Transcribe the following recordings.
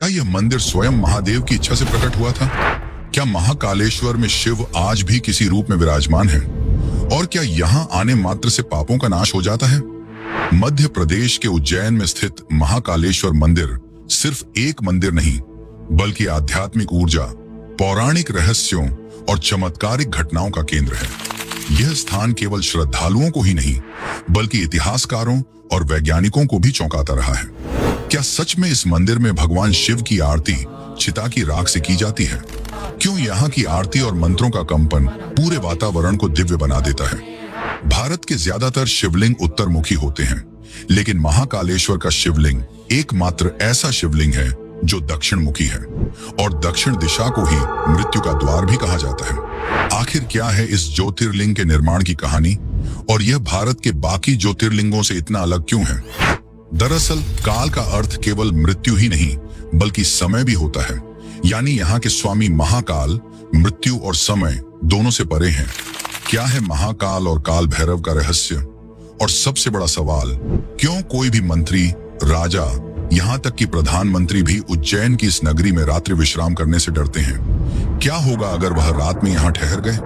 यह मंदिर स्वयं महादेव की इच्छा से प्रकट हुआ था? क्या महाकालेश्वर में शिव आज भी किसी रूप में विराजमान है? और क्या यहाँ आने मात्र से पापों का नाश हो जाता है? मध्य प्रदेश के उज्जैन में स्थित महाकालेश्वर मंदिर सिर्फ एक मंदिर नहीं, बल्कि आध्यात्मिक ऊर्जा, पौराणिक रहस्यों और चमत्कारिक घटनाओं का केंद्र है। यह स्थान केवल श्रद्धालुओं को ही नहीं, बल्कि इतिहासकारों और वैज्ञानिकों को भी चौंकाता रहा है। क्या सच में इस मंदिर में भगवान शिव की आरती चिता की राख से की जाती है? क्यों यहाँ की आरती और मंत्रों का कंपन पूरे वातावरण को दिव्य बना देता है? भारत के ज्यादातर शिवलिंग उत्तरमुखी होते हैं, लेकिन महाकालेश्वर का शिवलिंग एकमात्र ऐसा शिवलिंग है जो दक्षिण मुखी है, और दक्षिण दिशा को ही मृत्यु का द्वार भी कहा जाता है। आखिर क्या है इस ज्योतिर्लिंग के निर्माण की कहानी, और यह भारत के बाकी ज्योतिर्लिंगों से इतना अलग क्यों है? दरअसल काल का अर्थ केवल मृत्यु ही नहीं, बल्कि समय भी होता है। यानी यहाँ के स्वामी महाकाल मृत्यु और समय दोनों से परे हैं। क्या है महाकाल और काल भैरव का रहस्य? और सबसे बड़ा सवाल, क्यों कोई भी मंत्री, राजा, यहाँ तक कि प्रधानमंत्री भी उज्जैन की इस नगरी में रात्रि विश्राम करने से डरते हैं? क्या होगा अगर वह रात में यहाँ ठहर गए?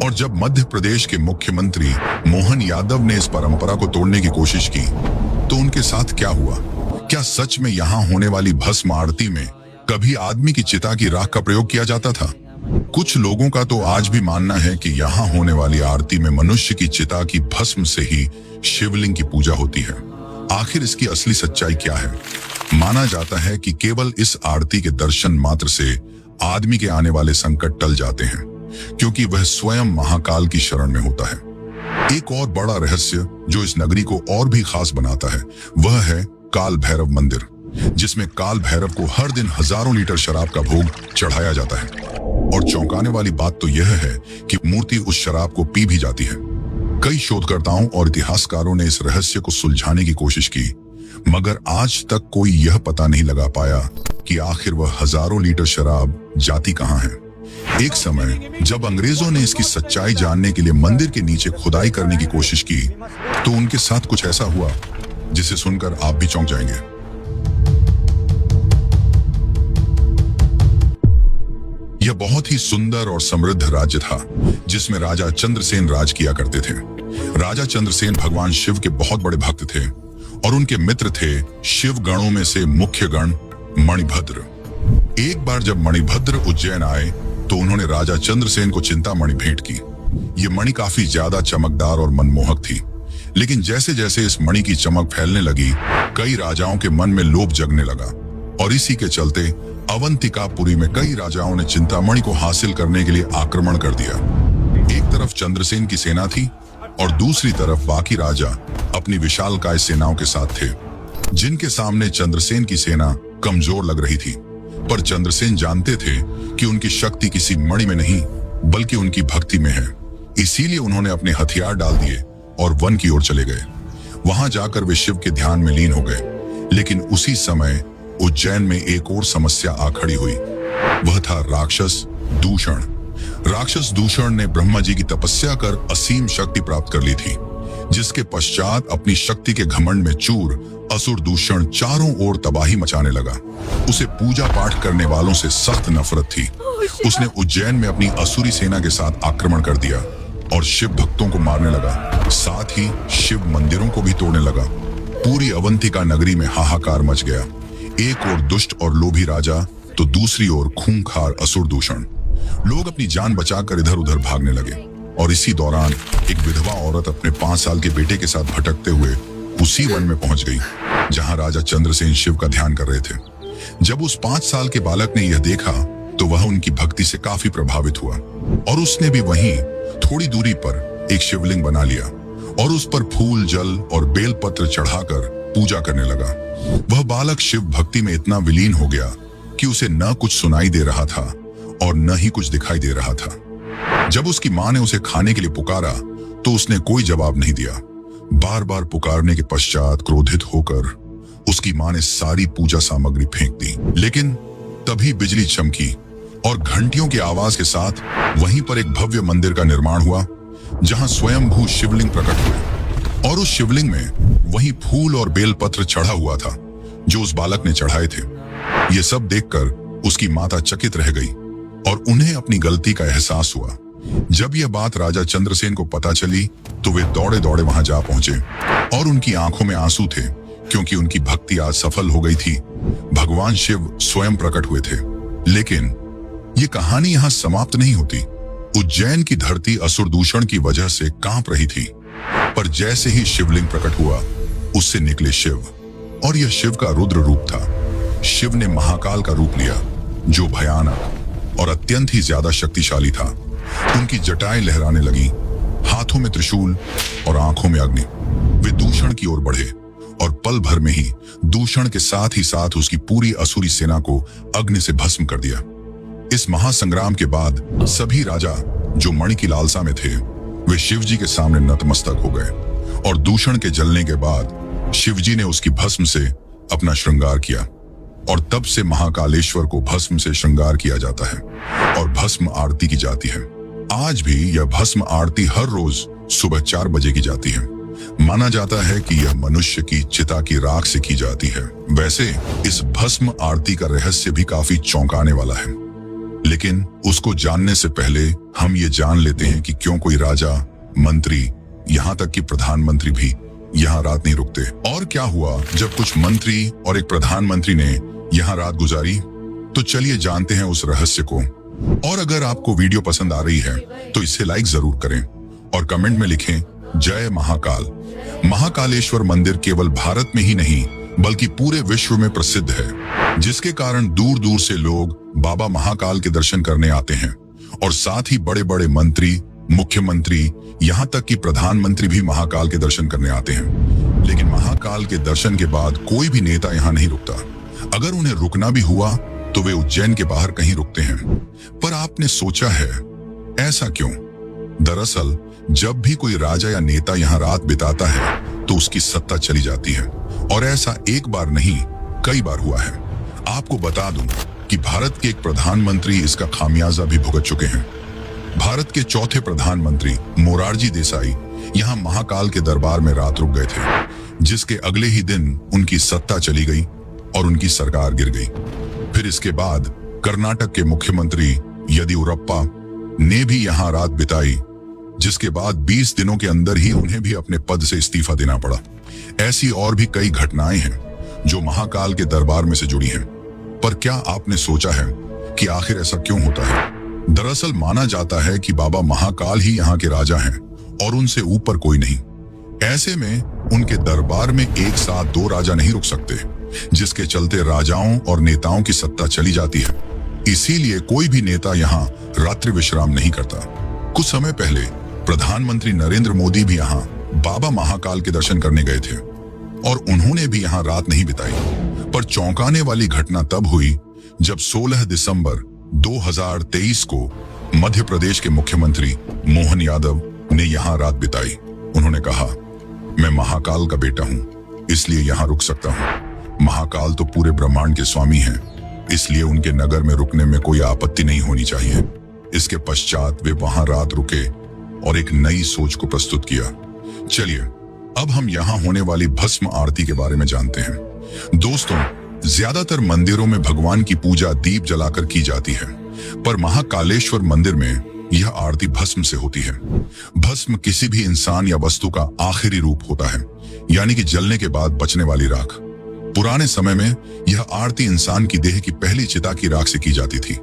और जब मध्य प्रदेश के मुख्यमंत्री मोहन यादव ने इस परंपरा को तोड़ने की कोशिश की, तो उनके साथ क्या हुआ? क्या सच में यहाँ होने वाली भस्म आरती में कभी आदमी की चिता की राख का प्रयोग किया जाता था? कुछ लोगों का तो आज भी मानना है कि यहाँ होने वाली आरती में मनुष्य की चिता की भस्म से ही शिवलिंग की पूजा होती है। आखिर इसकी असली सच्चाई क्या है? माना जाता है कि केवल इस आरती के दर्शन मात्र से आदमी के आने वाले संकट टल जाते हैं, क्योंकि वह स्वयं महाकाल की शरण में होता है। एक और बड़ा रहस्य जो इस नगरी को और भी खास बनाता है, वह है काल भैरव मंदिर, जिसमें काल भैरव को हर दिन हजारों लीटर शराब का भोग चढ़ाया जाता है। और चौंकाने वाली बात तो यह है कि मूर्ति उस शराब को पी भी जाती है। कई शोधकर्ताओं और इतिहासकारों ने इस रहस्य को सुलझाने की कोशिश की, मगर आज तक कोई यह पता नहीं लगा पाया कि आखिर वह हजारों लीटर शराब जाती कहां है। एक समय जब अंग्रेजों ने इसकी सच्चाई जानने के लिए मंदिर के नीचे खुदाई करने की कोशिश की, तो उनके साथ कुछ ऐसा हुआ जिसे सुनकर आप भी चौंक जाएंगे। यह बहुत ही सुंदर और समृद्ध राज्य था, जिसमें राजा चंद्रसेन राज किया करते थे। राजा चंद्रसेन भगवान शिव के बहुत बड़े भक्त थे, और उनके मित्र थे शिव गणों में से मुख्य गण मणिभद्र। एक बार जब मणिभद्र उज्जैन आए, तो उन्होंने राजा चंद्रसेन को चिंतामणि भेंट की। ये मणि काफी ज्यादा चमकदार और मनमोहक थी, लेकिन जैसे जैसे इस मणि की चमक फैलने लगी, कई राजाओं के मन में लोभ जगने लगा, और इसी के चलते अवंतिकापुरी में कई राजाओं ने चिंतामणि को हासिल करने के लिए आक्रमण कर दिया। एक तरफ चंद्रसेन की सेना थी, और दूसरी तरफ बाकी राजा अपनी विशालकाय सेनाओं के साथ थे, जिनके सामने चंद्रसेन की सेना कमजोर लग रही थी। पर चंद्रसेन जानते थे कि उनकी शक्ति किसी मणि में नहीं, बल्कि उनकी भक्ति में है। इसीलिए उन्होंने अपने हथियार डाल दिए और वन की ओर चले गए। वहां जाकर वे शिव के ध्यान में लीन हो गए। लेकिन उसी समय उज्जैन में एक और समस्या आ खड़ी हुई। वह था राक्षस दूषण। राक्षस दूषण ने ब्रह्मा जी की तपस्या कर असीम शक्ति प्राप्त कर ली थी, जिसके पश्चात अपनी शक्ति के घमंड में चूर असुर दूषण चारों ओर तबाही मचाने लगा। उसे पूजा पाठ करने वालों से सख्त नफरत थी। उसने उज्जैन में अपनी असुरी सेना के साथ आक्रमण कर दिया और शिव भक्तों को मारने लगा। साथ ही शिव मंदिरों को भी तोड़ने लगा। पूरी अवंतिका नगरी में हाहाकार मच गया। एक ओर दुष्ट और लोभी राजा, तो दूसरी ओर खूंखार असुर दूषण। लोग अपनी जान बचाकर इधर उधर भागने लगे, और इसी दौरान एक विधवा औरत अपने 5 साल के बेटे के साथ भटकते हुए उसी वन में पहुंच गई, जहां राजा चंद्रसेन शिव का ध्यान कर रहे थे। जब उस 5 साल के बालक ने यह देखा, तो वह उनकी भक्ति से काफी प्रभावित हुआ, और उसने भी वहीं थोड़ी दूरी पर एक शिवलिंग बना लिया, और उस पर फूल, जल और बेलपत्र चढ़ाकर पूजा करने लगा। वह बालक शिव भक्ति में इतना विलीन हो गया कि उसे न कुछ सुनाई दे रहा था और न ही कुछ दिखाई दे रहा था। जब उसकी मां ने उसे खाने के लिए पुकारा, तो उसने कोई जवाब नहीं दिया। बार बार पुकारने के पश्चात क्रोधित होकर उसकी मां ने सारी पूजा सामग्री फेंक दी। लेकिन तभी बिजली चमकी, और घंटियों की आवाज के साथ वहीं पर एक भव्य मंदिर का निर्माण हुआ, जहां स्वयंभू शिवलिंग प्रकट हुए। और उस शिवलिंग में वही फूल और बेलपत्र चढ़ा हुआ था जो उस बालक ने चढ़ाए थे। ये सब देखकर उसकी माता चकित रह गई और उन्हें अपनी गलती का एहसास हुआ। जब यह बात राजा चंद्रसेन को पता चली तो वे दौड़े दौड़े वहां जा पहुंचे और उनकी आंखों में आंसू थे, क्योंकि उनकी भक्ति आज सफल हो गई थी। भगवान शिव स्वयं प्रकट हुए थे। लेकिन ये कहानी यहाँ समाप्त नहीं होती। उज्जैन की धरती असुर दूषण की वजह से कांप रही थी, पर जैसे ही शिवलिंग प्रकट हुआ उससे निकले शिव, और यह शिव का रुद्र रूप था। शिव ने महाकाल का रूप लिया, जो भयानक और अत्यंत ही ज्यादा शक्तिशाली था। उनकी जटाएं लहराने लगी, हाथों में त्रिशूल और आंखों में अग्नि। वे दूषण की ओर बढ़े और पल भर में ही दूषण के साथ ही साथ उसकी पूरी असुरी सेना को अग्नि से भस्म कर दिया। इस महासंग्राम के बाद सभी राजा जो मणि की लालसा में थे वे शिवजी के सामने नतमस्तक हो गए, और दूषण के जलने के बाद शिवजी ने उसकी भस्म से अपना श्रृंगार किया, और तब से महाकालेश्वर को भस्म से श्रृंगार किया जाता है और भस्म आरती की जाती है। आज भी यह भस्म आरती हर रोज सुबह 4 बजे की जाती है। माना जाता है कि यह मनुष्य की चिता की राख से की जाती है। वैसे इस भस्म आरती का रहस्य भी काफी चौंकाने वाला है, लेकिन उसको जानने से पहले हम ये जान लेते हैं कि क्यों कोई राजा, मंत्री, यहाँ तक कि प्रधानमंत्री भी यहाँ रात नहीं रुकते। और क्या हुआ जब कुछ मंत्री और एक प्रधानमंत्री ने यहाँ रात गुजारी? तो चलिए जानते हैं उस रहस्य को। और अगर आपको वीडियो पसंद आ रही है तो इसे लाइक जरूर करें और कमेंट में लिखें जय महाकाल। महाकालेश्वर मंदिर केवल भारत में ही नहीं बल्कि पूरे विश्व में प्रसिद्ध है, जिसके कारण दूर दूर से लोग बाबा महाकाल के दर्शन करने आते हैं। और साथ ही बड़े बड़े मंत्री, मुख्यमंत्री, यहाँ तक कि प्रधानमंत्री भी महाकाल के दर्शन करने आते हैं। लेकिन महाकाल के दर्शन के बाद कोई भी नेता यहाँ नहीं रुकता। अगर उन्हें रुकना भी हुआ तो वे उज्जैन के बाहर कहीं रुकते हैं। पर आपने सोचा है ऐसा क्यों? दरअसल जब भी कोई राजा या नेता यहाँ रात बिताता है तो उसकी सत्ता चली जाती है, और ऐसा एक बार नहीं कई बार हुआ है। आपको बता दूं कि भारत के एक प्रधानमंत्री इसका खामियाजा भी भुगत चुके हैं। भारत के चौथे प्रधानमंत्री मोरारजी देसाई यहाँ महाकाल के दरबार में रात रुक गए थे, जिसके अगले ही दिन उनकी सत्ता चली गई और उनकी सरकार गिर गई। फिर इसके बाद कर्नाटक के मुख्यमंत्री येदियुरप्पा ने भी यहाँ रात बिताई, जिसके बाद 20 दिनों के अंदर ही उन्हें भी अपने पद से इस्तीफा देना पड़ा। ऐसी और भी कई घटनाएं हैं जो महाकाल के दरबार में से जुड़ी हैं। पर क्या आपने सोचा है कि आखिर ऐसा क्यों होता है? दरअसल माना जाता है कि बाबा महाकाल ही यहाँ के राजा हैं और उनसे ऊपर कोई नहीं। ऐसे में उनके दरबार में एक साथ 2 राजा नहीं रुक सकते, जिसके चलते राजाओं और नेताओं की सत्ता चली जाती है। इसीलिए कोई भी नेता यहाँ रात्रि विश्राम नहीं करता। कुछ समय पहले प्रधानमंत्री नरेंद्र मोदी भी यहाँ बाबा महाकाल के दर्शन करने गए थे और उन्होंने भी यहाँ रात नहीं बिताई। पर चौंकाने वाली घटना तब हुई जब 16 दिसंबर 2023 को मध्य प्रदेश के मुख्यमंत्री मोहन यादव ने यहाँ रात बिताई। उन्होंने कहा, मैं महाकाल का बेटा हूँ इसलिए यहाँ रुक सकता हूँ। महाकाल तो पूरे ब्रह्मांड के स्वामी हैं, इसलिए उनके नगर में रुकने में कोई आपत्ति नहीं होनी चाहिए। इसके पश्चात वे वहां रात रुके और एक नई सोच को प्रस्तुत किया। चलिए अब हम यहाँ होने वाली भस्म आरती के बारे में जानते हैं। दोस्तों, ज्यादातर मंदिरों में भगवान की पूजा दीप जलाकर की जाती है, पर महाकालेश्वर मंदिर में यह आरती भस्म से होती है। भस्म किसी भी इंसान या वस्तु का आखिरी रूप होता है, यानी कि जलने के बाद बचने वाली राख। पुराने समय में यह आरती इंसान की देह की पहली चिता की राख से की जाती थी,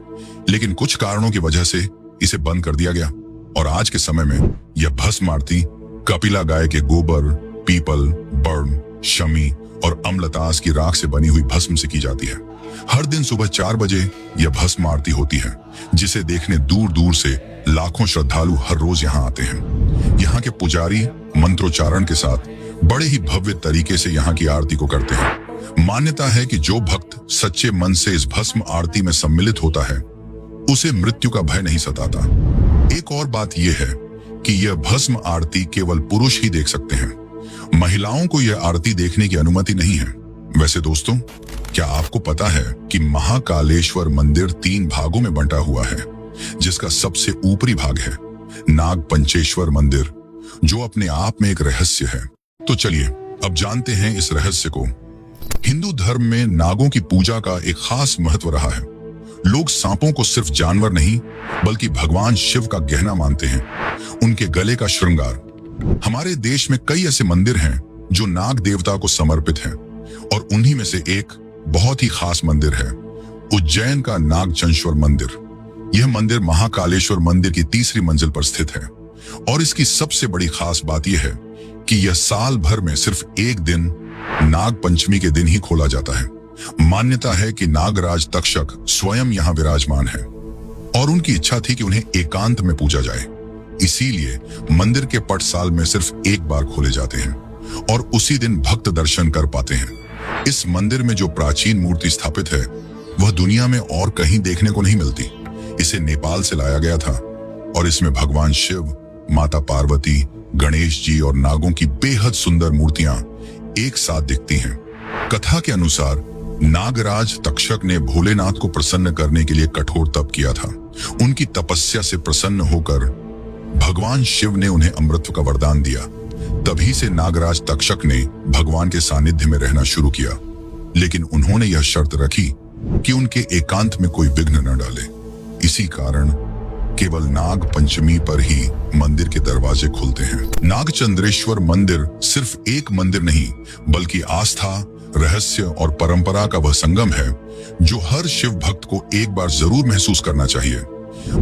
लेकिन कुछ कारणों की वजह से इसे बंद कर दिया गया और आज के समय में यह भस्म आरती कपिला गाय के गोबर, पीपल, बर्म, शमी और अम्लतास की राख से बनी हुई भस्म से की जाती है। हर दिन सुबह 4 बजे यह भस्म आरती होती है, जिसे देखने दूर दूर से लाखों श्रद्धालु हर रोज यहाँ आते हैं। यहाँ के पुजारी मंत्रोच्चारण के साथ बड़े ही भव्य तरीके से यहाँ की आरती को करते हैं। मान्यता है कि जो भक्त सच्चे मन से इस भस्म आरती में सम्मिलित होता है उसे मृत्यु का भय नहीं सताता। एक और बात यह है कि यह भस्म आरती केवल पुरुष ही देख सकते हैं, महिलाओं को यह आरती देखने की अनुमति नहीं है। वैसे दोस्तों, क्या आपको पता है कि महाकालेश्वर मंदिर 3 भागों में बंटा हुआ है, जिसका सबसे ऊपरी भाग है नाग पंचेश्वर मंदिर, जो अपने आप में एक रहस्य है। तो चलिए अब जानते हैं इस रहस्य को। हिंदू धर्म में नागों की पूजा का एक खास महत्व रहा है। लोग सांपों को सिर्फ जानवर नहीं बल्कि भगवान शिव का गहना मानते हैं, उनके गले का श्रृंगार। हमारे देश में कई ऐसे मंदिर हैं जो नाग देवता को समर्पित हैं और उन्हीं में से एक बहुत ही खास मंदिर है उज्जैन का नागचंद्रेश्वर मंदिर। यह मंदिर महाकालेश्वर मंदिर की तीसरी मंजिल पर स्थित है और इसकी सबसे बड़ी खास बात यह है कि यह साल भर में सिर्फ एक दिन नाग पंचमी के दिन ही खोला जाता है। मान्यता है कि नागराज तक्षक स्वयं यहाँ विराजमान है और उनकी इच्छा थी कि उन्हें एकांत में पूजा जाए। इसीलिए मंदिर के पट साल में सिर्फ एक बार खोले जाते हैं और उसी दिन भक्त दर्शन कर पाते हैं। इस मंदिर में जो प्राचीन मूर्ति स्थापित है वह दुनिया में और कहीं देखने को नहीं मिलती। इसे नेपाल से लाया गया था और इसमें भगवान शिव, माता पार्वती, गणेश जी और नागों की बेहद सुंदर मूर्तियां एक साथ दिखती हैं। कथा के अनुसार नागराज तक्षक ने भोलेनाथ को प्रसन्न करने के लिए कठोर तप किया था। उनकी तपस्या से प्रसन्न होकर भगवान शिव ने उन्हें अमृत का वरदान दिया। तभी से नागराज तक्षक ने भगवान के सानिध्य में रहना शुरू किया, लेकिन उन्होंने यह शर्त रखी कि उनके एकांत में कोई विघ्न न डाले। इसी कारण केवल नाग पंचमी पर ही मंदिर के दरवाजे खुलते हैं। नागचंद्रेश्वर मंदिर सिर्फ एक मंदिर नहीं बल्कि आस्था, रहस्य और परंपरा का वह संगम है जो हर शिव भक्त को एक बार जरूर महसूस करना चाहिए।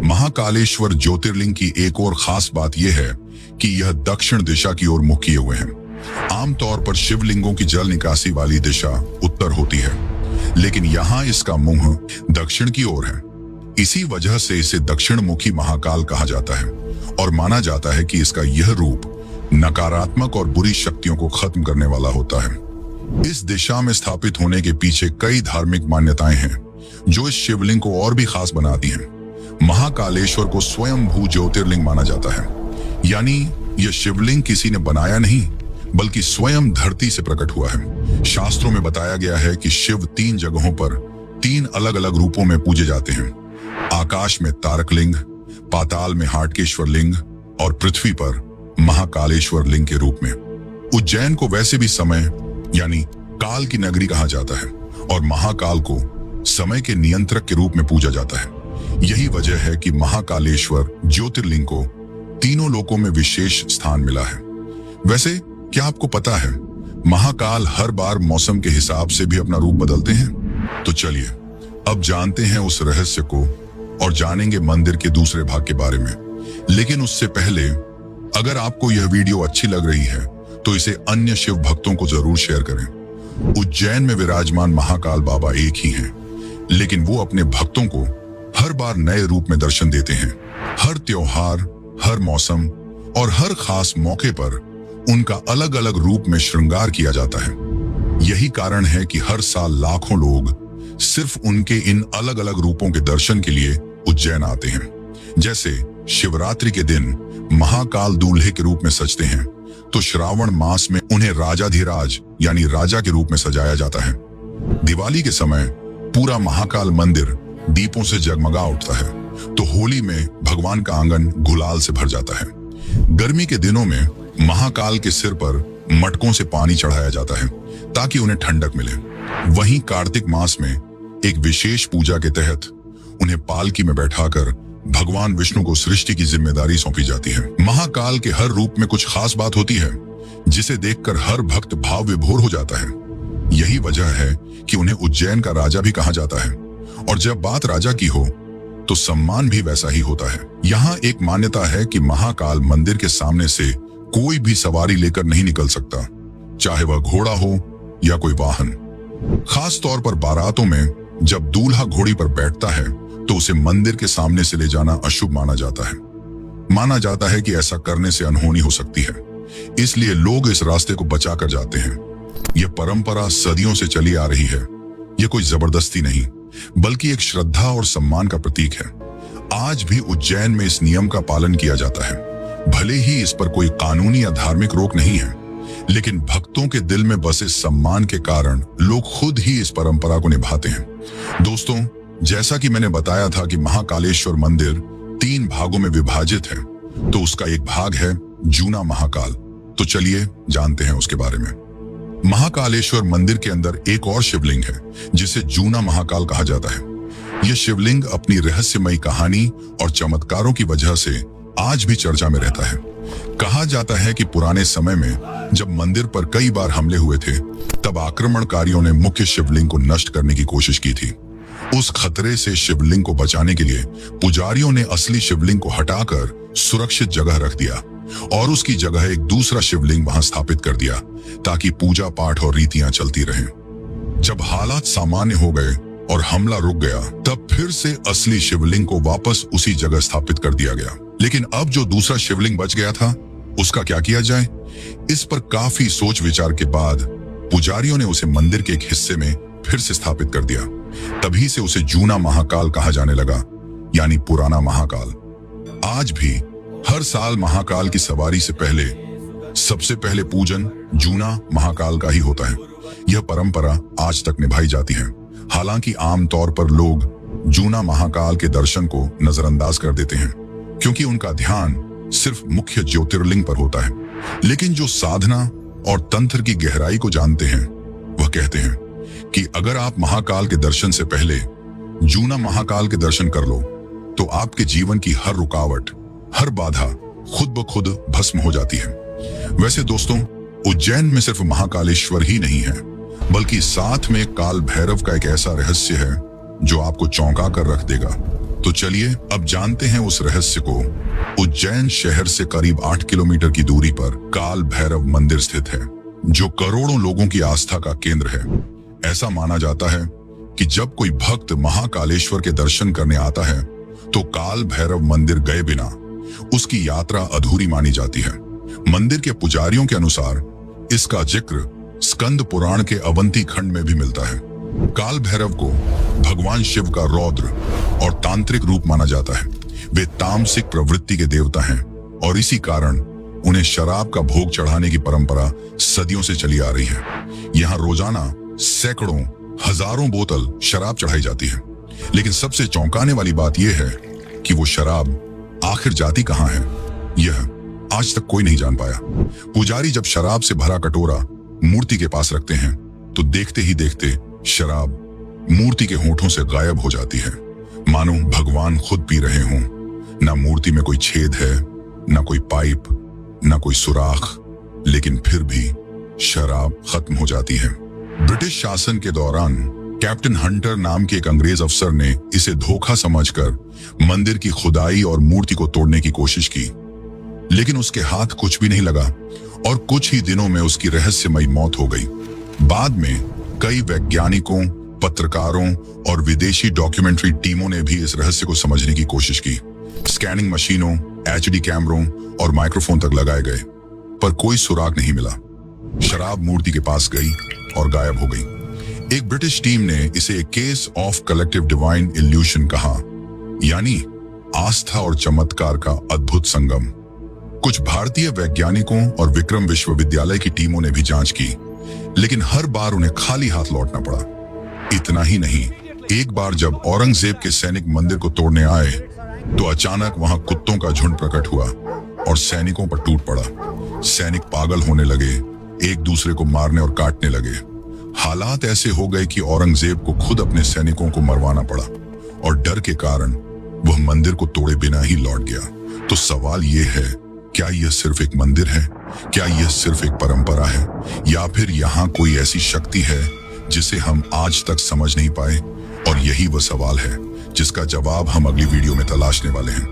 महाकालेश्वर ज्योतिर्लिंग की एक और खास बात यह है कि यह दक्षिण दिशा की ओर मुख किए हुए हैं। आमतौर पर शिवलिंगों की जल निकासी वाली दिशा उत्तर होती है, लेकिन यहाँ इसका मुंह दक्षिण की ओर है। इसी वजह से इसे दक्षिण मुखी महाकाल कहा जाता है और माना जाता है कि इसका यह रूप नकारात्मक और बुरी शक्तियों को खत्म करने वाला होता है। इस दिशा में स्थापित होने के पीछे कई धार्मिक मान्यताएं हैं जो इस शिवलिंग को और भी खास बनाती हैं। महाकालेश्वर को स्वयं भू ज्योतिर्लिंग माना जाता है, यानी यह शिवलिंग किसी ने बनाया नहीं बल्कि स्वयं धरती से प्रकट हुआ है। शास्त्रों में बताया गया है कि शिव 3 जगहों पर 3 अलग अलग रूपों में पूजे जाते हैं। आकाश में तारक लिंग, पाताल में हाटकेश्वर लिंग और पृथ्वी पर महाकालेश्वर लिंग के रूप में। उज्जैन को वैसे भी समय यानी काल की नगरी कहा जाता है और महाकाल को समय के नियंत्रक के रूप में पूजा जाता है। यही वजह है कि महाकालेश्वर ज्योतिर्लिंग को तीनों लोकों में विशेष स्थान मिला है। वैसे क्या आपको पता है महाकाल हर बार मौसम के हिसाब से भी अपना रूप बदलते हैं? तो चलिए अब जानते हैं उस रहस्य को और जानेंगे मंदिर के दूसरे भाग के बारे में। लेकिन उससे पहले अगर आपको यह वीडियो अच्छी लग रही है तो इसे अन्य शिव भक्तों को जरूर शेयर करें। उज्जैन में विराजमान महाकाल बाबा एक ही हैं, लेकिन वो अपने भक्तों को हर बार नए रूप में दर्शन देते हैं। हर त्योहार, हर मौसम और हर खास मौके पर उनका अलग अलग रूप में श्रृंगार किया जाता है। यही कारण है कि हर साल लाखों लोग सिर्फ उनके इन अलग अलग रूपों के दर्शन के लिए उज्जैन आते हैं। जैसे शिवरात्रि के दिन महाकाल दूल्हे के रूप में सजते हैं, तो श्रावण मास में उन्हें राजाधिराज यानी राजा के रूप में सजाया जाता है। दिवाली के समय पूरा महाकाल मंदिर दीपों से जगमगा उठता है, तो होली में भगवान का आंगन गुलाल से भर जाता है। गर्मी के दिनों में महाकाल के सिर पर मटकों से पानी चढ़ाया जाता है ताकि उन्हें ठंडक मिले। वहीं कार्तिक मास में एक विशेष पूजा के तहत उन्हें पालकी में बैठाकर भगवान विष्णु को सृष्टि की जिम्मेदारी सौंपी जाती है। महाकाल के हर रूप में कुछ खास बात होती है जिसे देखकर हर भक्त भाव विभोर हो जाता है। यही वजह है कि उन्हें उज्जैन का राजा भी कहा जाता है और जब बात राजा की हो तो सम्मान भी वैसा ही होता है। यहाँ एक मान्यता है कि महाकाल मंदिर के सामने से कोई भी सवारी लेकर नहीं निकल सकता, चाहे वह घोड़ा हो या कोई वाहन। खास तौर पर बारातों में जब दूल्हा घोड़ी पर बैठता है तो उसे मंदिर के सामने से ले जाना अशुभ माना जाता है। माना जाता है कि ऐसा करने से अनहोनी हो सकती है, इसलिए लोग इस रास्ते को बचाकर जाते हैं। यह परंपरा सदियों से चली आ रही है। यह कोई जबरदस्ती नहीं बल्कि एक श्रद्धा और सम्मान का प्रतीक है। आज भी उज्जैन में इस नियम का पालन किया जाता है। भले ही इस पर कोई कानूनी या धार्मिक रोक नहीं है, लेकिन भक्तों के दिल में बसे सम्मान के कारण लोग खुद ही इस परंपरा को निभाते हैं। दोस्तों, जैसा कि मैंने बताया था कि महाकालेश्वर मंदिर 3 भागों में विभाजित है, तो उसका एक भाग है जूना महाकाल। तो चलिए जानते हैं उसके बारे में। महाकालेश्वर मंदिर के अंदर एक और शिवलिंग है जिसे जूना महाकाल कहा जाता है। यह शिवलिंग अपनी रहस्यमयी कहानी और चमत्कारों की वजह से आज भी चर्चा में रहता है। कहा जाता है कि पुराने समय में जब मंदिर पर कई बार हमले हुए थे, तब आक्रमणकारियों ने मुख्य शिवलिंग को नष्ट करने की कोशिश की थी। उस खतरे से शिवलिंग को बचाने के लिए पुजारियों ने असली शिवलिंग को हटाकर सुरक्षित जगह रख दिया और उसकी जगह एक दूसरा शिवलिंग वहां स्थापित कर दिया ताकि पूजा पाठ और रीतियां चलती रहें। जब हालात सामान्य हो गए और हमला रुक गया, तब फिर से असली शिवलिंग को वापस उसी जगह स्थापित कर दिया गया। लेकिन अब जो दूसरा शिवलिंग बच गया था, उसका क्या किया जाए? इस पर काफी सोच विचार के बाद पुजारियों ने उसे मंदिर के एक हिस्से में फिर से स्थापित कर दिया। तभी से उसे जूना महाकाल कहा जाने लगा, यानी पुराना महाकाल। आज भी हर साल महाकाल की सवारी से पहले सबसे पहले पूजन जूना महाकाल का ही होता है। यह परंपरा आज तक निभाई जाती है। हालांकि आमतौर पर लोग जूना महाकाल के दर्शन को नजरअंदाज कर देते हैं क्योंकि उनका ध्यान सिर्फ मुख्य ज्योतिर्लिंग पर होता है। लेकिन जो साधना और तंत्र की गहराई को जानते हैं, वह कहते हैं कि अगर आप महाकाल के दर्शन से पहले जूना महाकाल के दर्शन कर लो, तो आपके जीवन की हर रुकावट, हर बाधा खुद ब खुद भस्म हो जाती है। वैसे दोस्तों, उज्जैन में सिर्फ महाकालेश्वर ही नहीं है, बल्कि साथ में काल भैरव का एक ऐसा रहस्य है जो आपको चौंका कर रख देगा। तो चलिए अब जानते हैं उस रहस्य को। उज्जैन शहर से करीब 8 किलोमीटर की दूरी पर काल भैरव मंदिर स्थित है, जो करोड़ों लोगों की आस्था का केंद्र है। ऐसा माना जाता है कि जब कोई भक्त महाकालेश्वर के दर्शन करने आता है, तो काल भैरव मंदिर गए बिना उसकी यात्रा अधूरी मानी जाती है। मंदिर के पुजारियों के अनुसार इसका जिक्र स्कंद पुराण के अवंती खंड में भी मिलता है। काल भैरव को भगवान शिव का रौद्र और तांत्रिक रूप माना जाता है। वे तामसिक प्रवृत्ति के देवता हैं और इसी कारण उन्हें शराब का भोग चढ़ाने की परंपरा सदियों से चली आ रही है। यहाँ रोजाना सैकड़ों हजारों बोतल शराब चढ़ाई जाती है। लेकिन सबसे चौंकाने वाली बात यह है कि वो शराब आखिर जाती कहाँ है, यह आज तक कोई नहीं जान पाया। पुजारी जब शराब से भरा कटोरा मूर्ति के पास रखते हैं, तो देखते ही देखते शराब मूर्ति के होठों से गायब हो जाती है, मानो भगवान खुद पी रहे हों। ना मूर्ति में कोई छेद है, ना कोई पाइप, ना कोई सुराख, लेकिन फिर भी शराब खत्म हो जाती है। ब्रिटिश शासन के दौरान कैप्टन हंटर नाम के एक अंग्रेज अफसर ने इसे धोखा समझकर मंदिर की खुदाई और मूर्ति को तोड़ने की कोशिश की, लेकिन उसके हाथ कुछ भी नहीं लगा और कुछ ही दिनों में उसकी रहस्यमयी मौत हो गई। बाद में कई वैज्ञानिकों, पत्रकारों और विदेशी डॉक्यूमेंट्री टीमों ने भी इस रहस्य को समझने की कोशिश की। स्कैनिंग मशीनों, HD कैमरों और माइक्रोफोन तक लगाए गए, पर कोई सुराग नहीं मिला। शराब मूर्ति के पास गई और गायब हो गई। एक ब्रिटिश टीम ने इसे case of collective divine evolution कहा, यानी आस्था और चमत्कार का अद्भुत संगम। कुछ भारतीय वैज्ञानिकों और विक्रम विश्वविद्यालय की टीमों ने भी जांच की, लेकिन हर बार उन्हें खाली हाथ लौटना पड़ा। इतना ही नहीं, एक बार जब औरंगजेब के सैनिक मंदिर को तोड़ने आए, तो अचानक वहां कुत्तों का झुंड प्रकट हुआ और सैनिकों पर टूट पड़ा। सैनिक पागल होने लगे, एक दूसरे को मारने और काटने लगे। हालात ऐसे हो गए कि औरंगजेब को खुद अपने सैनिकों को मरवाना पड़ा और डर के कारण वह मंदिर को तोड़े बिना ही लौट गया। तो सवाल यह है, क्या यह सिर्फ एक मंदिर है? क्या यह सिर्फ एक परंपरा है, या फिर यहाँ कोई ऐसी शक्ति है जिसे हम आज तक समझ नहीं पाए? और यही वह सवाल है जिसका जवाब हम अगली वीडियो में तलाशने वाले हैं।